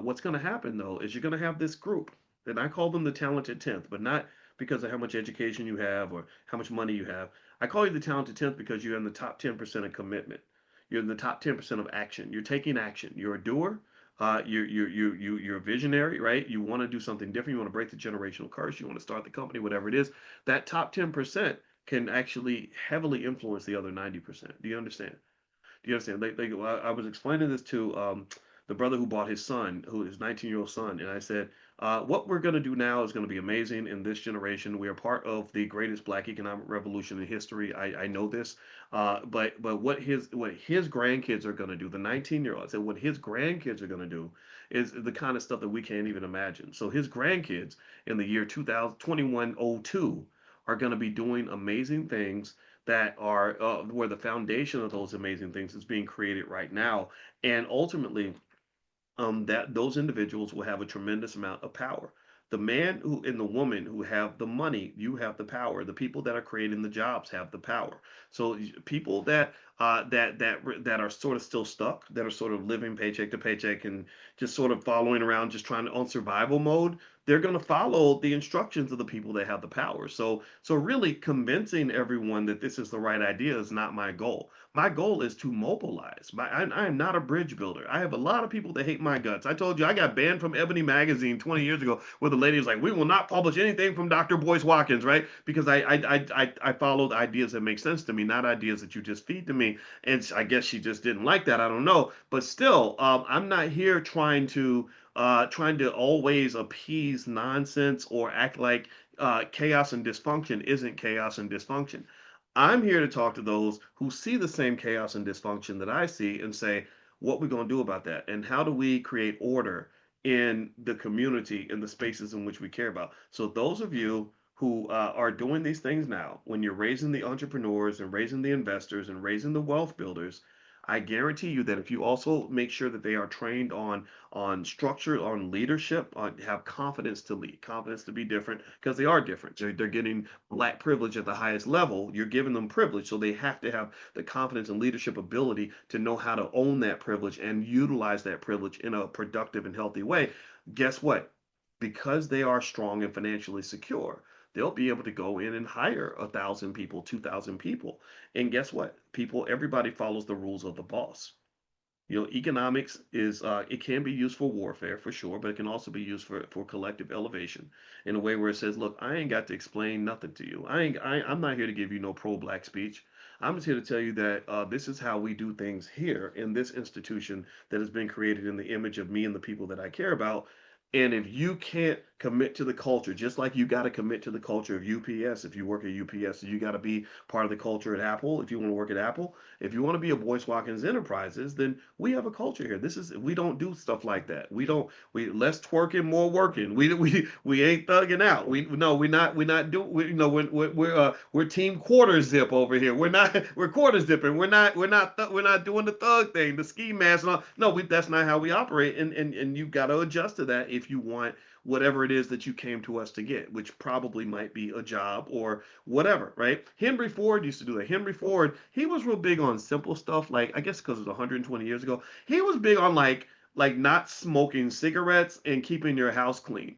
what's going to happen though is you're going to have this group, and I call them the talented 10th, but not because of how much education you have or how much money you have. I call you the talented 10th because you're in the top 10% of commitment. You're in the top 10% of action. You're taking action. You're a doer. You're a visionary, right? You want to do something different. You want to break the generational curse. You want to start the company, whatever it is. That top 10% can actually heavily influence the other 90%. Do you understand? Do you understand? I was explaining this to the brother who bought his son, who is 19-year-old son, and I said, what we're going to do now is going to be amazing in this generation. We are part of the greatest Black economic revolution in history. I know this, but what his grandkids are going to do, the 19-year-old, I said what his grandkids are going to do is the kind of stuff that we can't even imagine. So his grandkids in the year 2021-02 are going to be doing amazing things that are where the foundation of those amazing things is being created right now, and ultimately, that those individuals will have a tremendous amount of power. The man who and the woman who have the money, you have the power. The people that are creating the jobs have the power. So people that are sort of still stuck, that are sort of living paycheck to paycheck and just sort of following around, just trying to on survival mode, they're going to follow the instructions of the people that have the power. So really convincing everyone that this is the right idea is not my goal. My goal is to mobilize. I am not a bridge builder. I have a lot of people that hate my guts. I told you I got banned from Ebony magazine 20 years ago, where the lady was like, "We will not publish anything from Dr. Boyce Watkins," right? Because I followed ideas that make sense to me, not ideas that you just feed to me. And I guess she just didn't like that. I don't know, but still, I'm not here trying to always appease nonsense or act like chaos and dysfunction isn't chaos and dysfunction. I'm here to talk to those who see the same chaos and dysfunction that I see and say, what we going to do about that? And how do we create order in the community, in the spaces in which we care about? So, those of you who are doing these things now, when you're raising the entrepreneurs and raising the investors and raising the wealth builders, I guarantee you that if you also make sure that they are trained on structure, on leadership, on have confidence to lead, confidence to be different, because they are different. They're getting black privilege at the highest level. You're giving them privilege, so they have to have the confidence and leadership ability to know how to own that privilege and utilize that privilege in a productive and healthy way. Guess what? Because they are strong and financially secure, they'll be able to go in and hire 1,000 people, 2,000 people. And guess what? Everybody follows the rules of the boss. Economics is it can be used for warfare for sure, but it can also be used for collective elevation in a way where it says, look, I ain't got to explain nothing to you. I'm not here to give you no pro-black speech. I'm just here to tell you that this is how we do things here in this institution that has been created in the image of me and the people that I care about. And if you can't commit to the culture, just like you got to commit to the culture of UPS, if you work at UPS, you got to be part of the culture at Apple if you want to work at Apple. If you want to be a Boyce Watkins Enterprises, then we have a culture here. We don't do stuff like that. We less twerking, more working. We ain't thugging out. We're not doing. We're team quarter zip over here. We're quarter zipping. We're not doing the thug thing, the ski mask and all. No, that's not how we operate. And you've got to adjust to that if you want whatever it is that you came to us to get, which probably might be a job or whatever, right? Henry Ford used to do that. Henry Ford, he was real big on simple stuff, like I guess because it was 120 years ago. He was big on like not smoking cigarettes and keeping your house clean.